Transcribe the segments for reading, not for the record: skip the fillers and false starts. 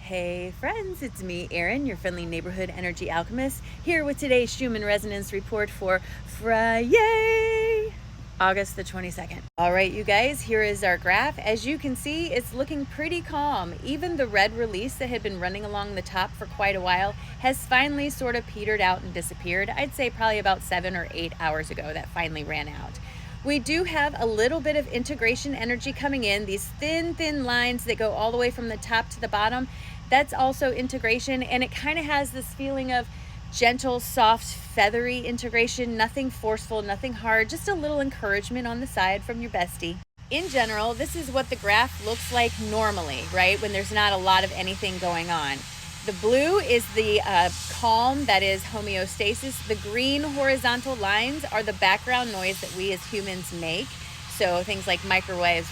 Hey friends, it's me, Erin, your friendly neighborhood energy alchemist, here with today's Schumann resonance report for Friday, August the 22nd. All right, you guys, here is our graph. As you can see, it's looking pretty calm. Even the red release that had been running along the top for quite a while has finally sort of petered out and disappeared. I'd say probably about 7 or 8 hours ago that finally ran out. We do have a little bit of integration energy coming in, these thin lines that go all the way from the top to the bottom. That's also integration, and it kind of has this feeling of gentle, soft, feathery integration, nothing forceful, nothing hard, just a little encouragement on the side from your bestie. In general, this is what the graph looks like normally, right? When there's not a lot of anything going on. The blue is the calm, that is homeostasis. The green horizontal lines are the background noise that we as humans make. So things like microwaves,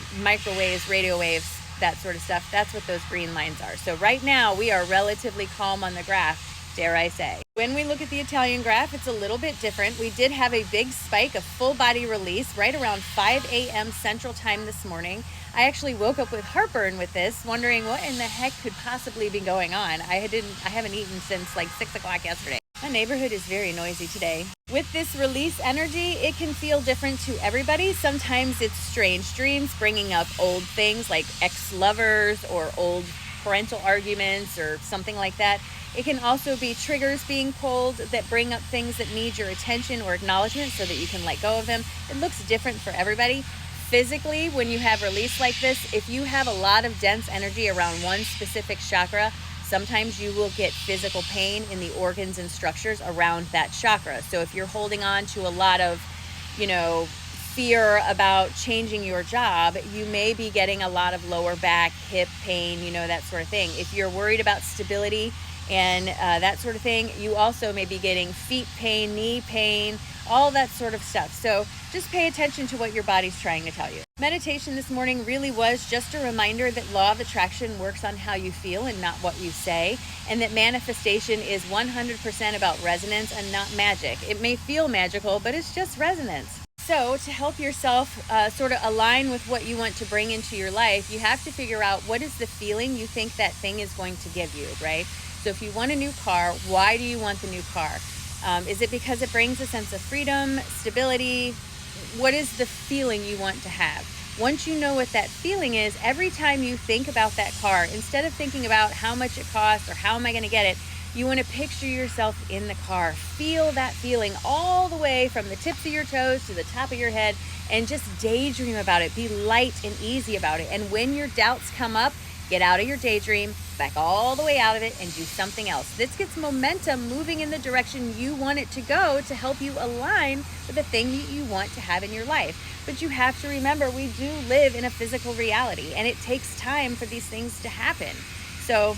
radio waves, that sort of stuff. That's what those green lines are. So right now we are relatively calm on the graph, dare I say. When we look at the Italian graph, it's a little bit different. We did have a big spike of full body release right around 5 a.m. Central Time this morning. I actually woke up with heartburn with this, wondering what in the heck could possibly be going on. I haven't eaten since like 6 o'clock yesterday. My neighborhood is very noisy today. With this release energy, it can feel different to everybody. Sometimes it's strange dreams bringing up old things like ex-lovers or old parental arguments or something like that. It can also be triggers being pulled that bring up things that need your attention or acknowledgement so that you can let go of them. It looks different for everybody. Physically, when you have release like this, if you have a lot of dense energy around one specific chakra, sometimes you will get physical pain in the organs and structures around that chakra. So if you're holding on to a lot of, fear about changing your job, you may be getting a lot of lower back, hip pain, that sort of thing. If you're worried about stability and that sort of thing, you also may be getting feet pain, knee pain, all that sort of stuff. So just pay attention to what your body's trying to tell you. Meditation this morning really was just a reminder that law of attraction works on how you feel and not what you say, and that manifestation is 100% about resonance and not magic. It may feel magical, but it's just resonance. So to help yourself sort of align with what you want to bring into your life, you have to figure out what is the feeling you think that thing is going to give you, right? So if you want a new car, why do you want the new car? Is it because it brings a sense of freedom, stability? What is the feeling you want to have? Once you know what that feeling is, every time you think about that car, instead of thinking about how much it costs or how am I going to get it, you want to picture yourself in the car. Feel that feeling all the way from the tips of your toes to the top of your head and just daydream about it. Be light and easy about it. And when your doubts come up, get out of your daydream, back all the way out of it and do something else. This gets momentum moving in the direction you want it to go to help you align with the thing that you want to have in your life. But you have to remember, we do live in a physical reality and it takes time for these things to happen. So,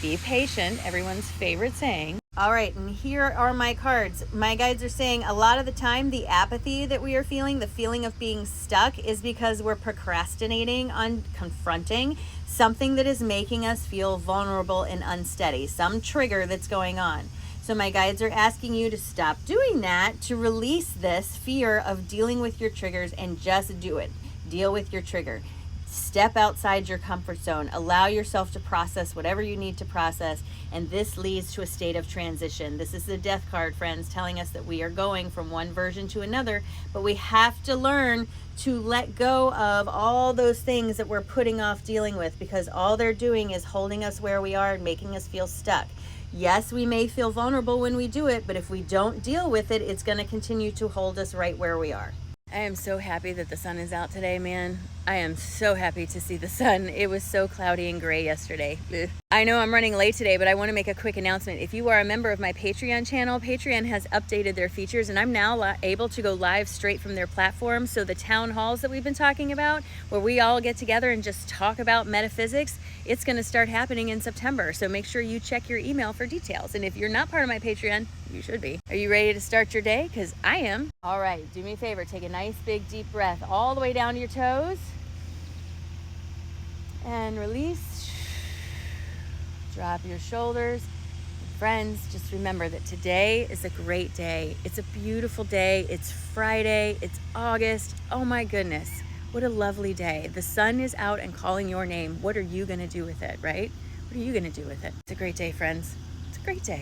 be patient, everyone's favorite saying. All right, and here are my cards. My guides are saying a lot of the time the apathy that we are feeling, the feeling of being stuck, is because we're procrastinating on confronting something that is making us feel vulnerable and unsteady, some trigger that's going on. So my guides are asking you to stop doing that, to release this fear of dealing with your triggers and just do it. Deal with your trigger. Step outside your comfort zone. Allow yourself to process whatever you need to process, and this leads to a state of transition. This is the death card, friends, telling us that we are going from one version to another, but we have to learn to let go of all those things that we're putting off dealing with, because all they're doing is holding us where we are and making us feel stuck. Yes, we may feel vulnerable when we do it, but if we don't deal with it, it's going to continue to hold us right where we are. I am so happy that the sun is out today, man. I am so happy to see the sun. It was so cloudy and gray yesterday. Ugh. I know I'm running late today, but I want to make a quick announcement. If you are a member of my Patreon channel, Patreon has updated their features, and I'm now able to go live straight from their platform. So the town halls that we've been talking about, where we all get together and just talk about metaphysics, it's going to start happening in September. So make sure you check your email for details. And if you're not part of my Patreon, you should be. Are you ready to start your day? Because I am. All right, do me a favor. Take a nice big deep breath all the way down to your toes. And release. Drop your shoulders. Friends, just remember that today is a great day. It's a beautiful day. It's Friday. It's August. Oh my goodness. What a lovely day. The sun is out and calling your name. What are you going to do with it, right? What What are you going to do with it? It's a great day, friends. It's a great day.